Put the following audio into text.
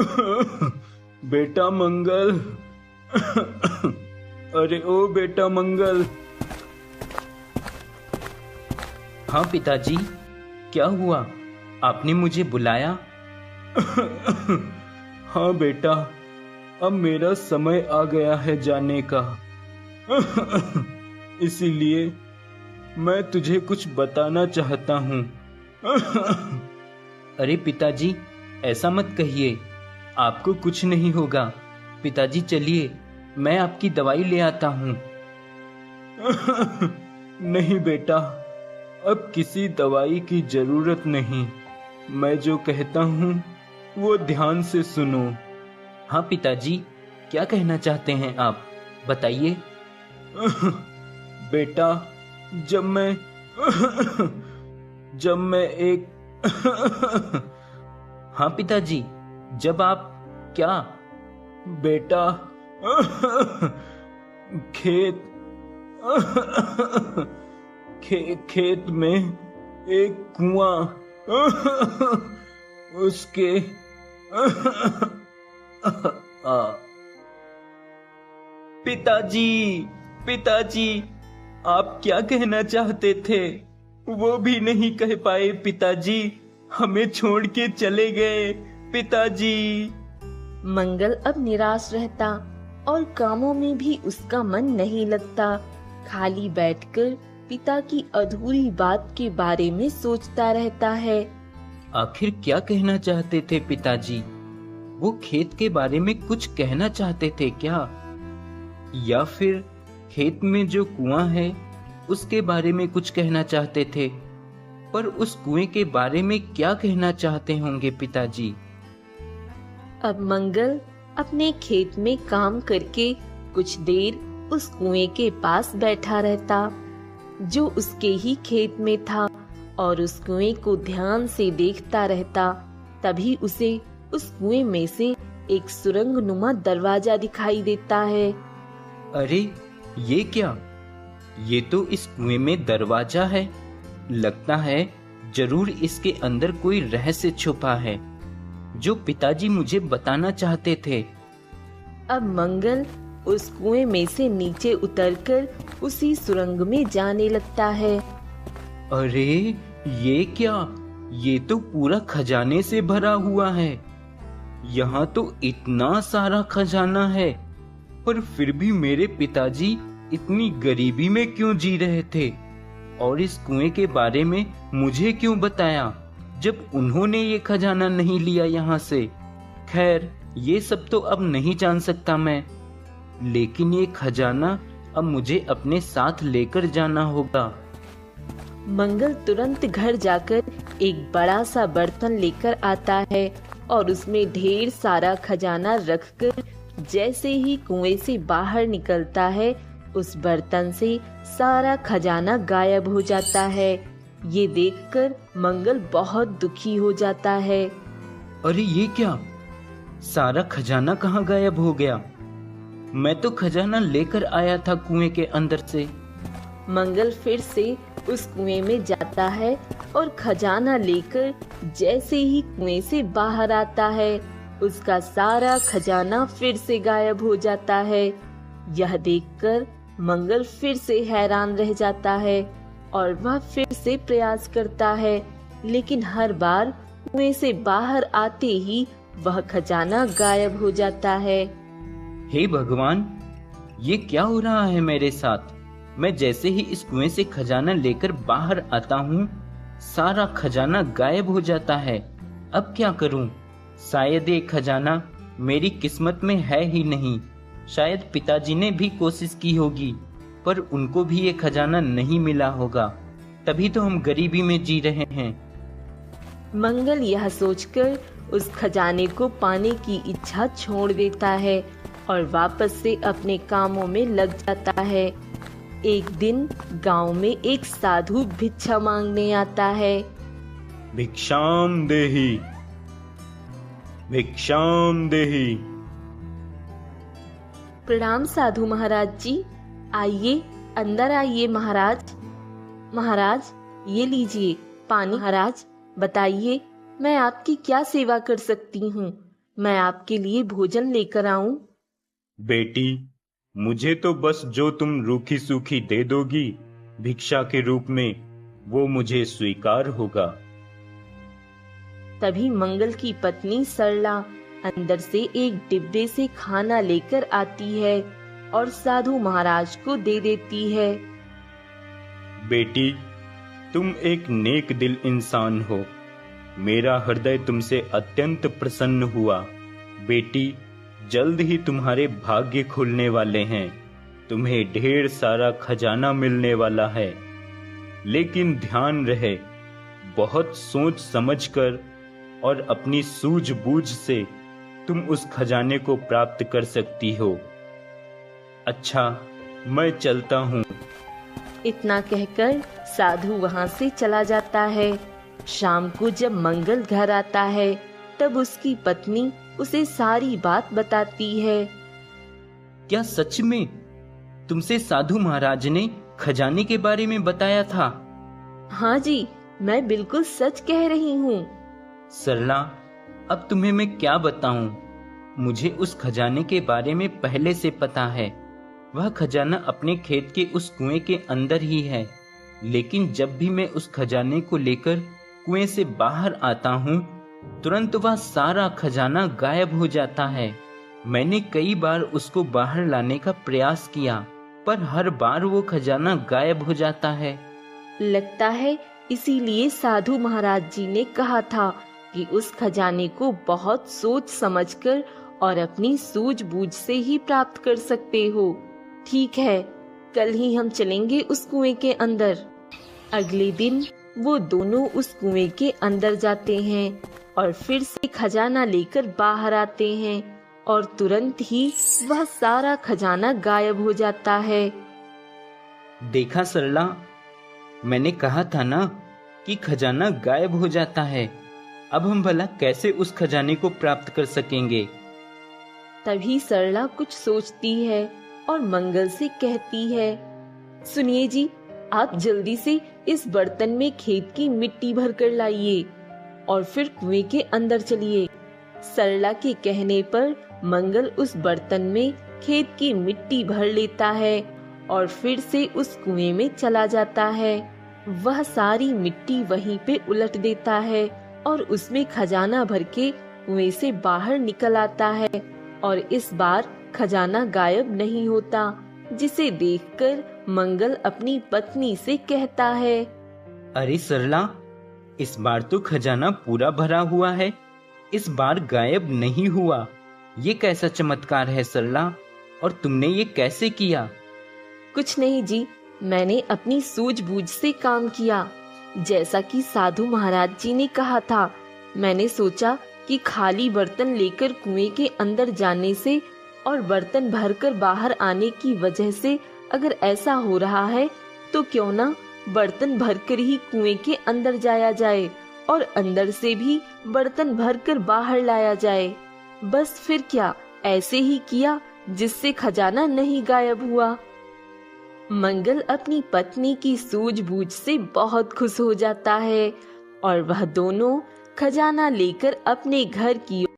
बेटा मंगल। अरे ओ बेटा मंगल। हाँ पिताजी, क्या हुआ? आपने मुझे बुलाया? हाँ बेटा, अब मेरा समय आ गया है जाने का। इसीलिए मैं तुझे कुछ बताना चाहता हूँ। अरे पिताजी, ऐसा मत कहिए, आपको कुछ नहीं होगा। पिताजी चलिए, मैं आपकी दवाई ले आता हूँ। नहीं बेटा, अब किसी दवाई की जरूरत नहीं। मैं जो कहता हूँ वो ध्यान से सुनो। हाँ पिताजी, क्या कहना चाहते हैं आप, बताइए। बेटा, जब मैं एक हाँ पिताजी, जब आप क्या? बेटा, खेत खेत में एक कुआं, उसके पिताजी, पिताजी, आप क्या कहना चाहते थे? वो भी नहीं कह पाए पिताजी, हमें छोड़ के चले गए पिताजी। मंगल अब निराश रहता और कामों में भी उसका मन नहीं लगता। खाली बैठकर पिता की अधूरी बात के बारे में सोचता रहता है। आखिर क्या कहना चाहते थे पिताजी? वो खेत के बारे में कुछ कहना चाहते थे क्या? या फिर खेत में जो कुआं है उसके बारे में कुछ कहना चाहते थे? पर उस कुएं के बारे में क्या कहना चाहते होंगे पिताजी? अब मंगल अपने खेत में काम करके कुछ देर उस कुएं के पास बैठा रहता जो उसके ही खेत में था और उस कुएं को ध्यान से देखता रहता। तभी उसे उस कुएं में से एक सुरंग नुमा दरवाजा दिखाई देता है। अरे ये क्या? ये तो इस कुएं में दरवाजा है। लगता है जरूर इसके अंदर कोई रहस्य छुपा है जो पिताजी मुझे बताना चाहते थे। अब मंगल उस कुएं में से नीचे उतरकर उसी सुरंग में जाने लगता है। अरे ये क्या? ये तो पूरा खजाने से भरा हुआ है। यहाँ तो इतना सारा खजाना है, पर फिर भी मेरे पिताजी इतनी गरीबी में क्यों जी रहे थे? और इस कुएं के बारे में मुझे क्यों बताया जब उन्होंने ये खजाना नहीं लिया यहाँ से? खैर, ये सब तो अब नहीं जान सकता मैं, लेकिन ये खजाना अब मुझे अपने साथ लेकर जाना होगा। मंगल तुरंत घर जाकर एक बड़ा सा बर्तन लेकर आता है और उसमें ढेर सारा खजाना रखकर जैसे ही कुएं से बाहर निकलता है, उस बर्तन से सारा खजाना गायब हो जाता है। ये देखकर मंगल बहुत दुखी हो जाता है। अरे ये क्या? सारा खजाना कहाँ गायब हो गया? मैं तो खजाना लेकर आया था कुएं के अंदर से। मंगल फिर से उस कुएं में जाता है और खजाना लेकर जैसे ही कुएं से बाहर आता है, उसका सारा खजाना फिर से गायब हो जाता है। यह देखकर मंगल फिर से हैरान रह जाता है और वह फिर से प्रयास करता है, लेकिन हर बार कुएं से बाहर आते ही वह खजाना गायब हो जाता है। हे भगवान, ये क्या हो रहा है मेरे साथ? मैं जैसे ही इस कुएं से खजाना लेकर बाहर आता हूँ, सारा खजाना गायब हो जाता है। अब क्या करूँ? शायद ये खजाना मेरी किस्मत में है ही नहीं। शायद पिताजी ने भी कोशिश की होगी, पर उनको भी ये खजाना नहीं मिला होगा, तभी तो हम गरीबी में जी रहे हैं। मंगल यह सोचकर उस खजाने को पाने की इच्छा छोड़ देता है और वापस से अपने कामों में लग जाता है। एक दिन गांव में एक साधु भिक्षा मांगने आता है। भिक्षाम देहि, भिक्षाम देहि। प्रणाम साधु महाराज जी, आइए अंदर आइए महाराज। महाराज ये लीजिए पानी। महाराज बताइए मैं आपकी क्या सेवा कर सकती हूँ? मैं आपके लिए भोजन लेकर आऊं? बेटी, मुझे तो बस जो तुम रूखी सूखी दे दोगी भिक्षा के रूप में, वो मुझे स्वीकार होगा। तभी मंगल की पत्नी सरला अंदर से एक डिब्बे से खाना लेकर आती है और साधु महाराज को दे देती है। बेटी, तुम एक नेक दिल इंसान हो। मेरा हृदय तुमसे अत्यंत प्रसन्न हुआ। बेटी, जल्द ही तुम्हारे भाग्य खुलने वाले हैं। तुम्हें ढेर सारा खजाना मिलने वाला है। लेकिन ध्यान रहे, बहुत सोच समझकर और अपनी सूझबूझ से तुम उस खजाने को प्राप्त कर सकती हो। अच्छा, मैं चलता हूँ। इतना कहकर साधु वहां से चला जाता है। शाम को जब मंगल घर आता है तब उसकी पत्नी उसे सारी बात बताती है। क्या सच में तुमसे साधु महाराज ने खजाने के बारे में बताया था? हाँ जी, मैं बिल्कुल सच कह रही हूँ। सरला, अब तुम्हें मैं क्या बताऊं? मुझे उस खजाने के बारे में पहले से पता है। वह खजाना अपने खेत के उस कुएं के अंदर ही है। लेकिन जब भी मैं उस खजाने को लेकर कुएं से बाहर आता हूँ, तुरंत वह सारा खजाना गायब हो जाता है। मैंने कई बार उसको बाहर लाने का प्रयास किया, पर हर बार वो खजाना गायब हो जाता है। लगता है इसीलिए साधु महाराज जी ने कहा था कि उस खजाने को बहुत सोच समझकर और अपनी सूझबूझ से ही प्राप्त कर सकते हो। ठीक है, कल ही हम चलेंगे उस कुएं के अंदर। अगले दिन वो दोनों उस कुएं के अंदर जाते हैं और फिर से खजाना लेकर बाहर आते हैं और तुरंत ही वह सारा खजाना गायब हो जाता है। देखा सरला, मैंने कहा था ना कि खजाना गायब हो जाता है। अब हम भला कैसे उस खजाने को प्राप्त कर सकेंगे? तभी सरला कुछ सोचती है और मंगल से कहती है, सुनिए जी, आप जल्दी से इस बर्तन में खेत की मिट्टी भर कर लाइए और फिर कुएं के अंदर चलिए। सरला के कहने पर मंगल उस बर्तन में खेत की मिट्टी भर लेता है और फिर से उस कुएं में चला जाता है। वह सारी मिट्टी वहीं पे उलट देता है और उसमें खजाना भर के कुएं से बाहर निकल आता है और इस बार खजाना गायब नहीं होता, जिसे देखकर मंगल अपनी पत्नी से कहता है, अरे सरला, इस बार तो खजाना पूरा भरा हुआ है, इस बार गायब नहीं हुआ। ये कैसा चमत्कार है सरला, और तुमने ये कैसे किया? कुछ नहीं जी, मैंने अपनी सूझबूझ से काम किया। जैसा कि साधु महाराज जी ने कहा था, मैंने सोचा कि खाली बर्तन लेकर कुएं के अंदर जाने से और बर्तन भरकर बाहर आने की वजह से अगर ऐसा हो रहा है तो क्यों ना बर्तन भरकर ही कुएं के अंदर जाया जाए और अंदर से भी बर्तन भरकर बाहर लाया जाए। बस फिर क्या, ऐसे ही किया जिससे खजाना नहीं गायब हुआ। मंगल अपनी पत्नी की सूझबूझ से बहुत खुश हो जाता है और वह दोनों खजाना लेकर अपने घर की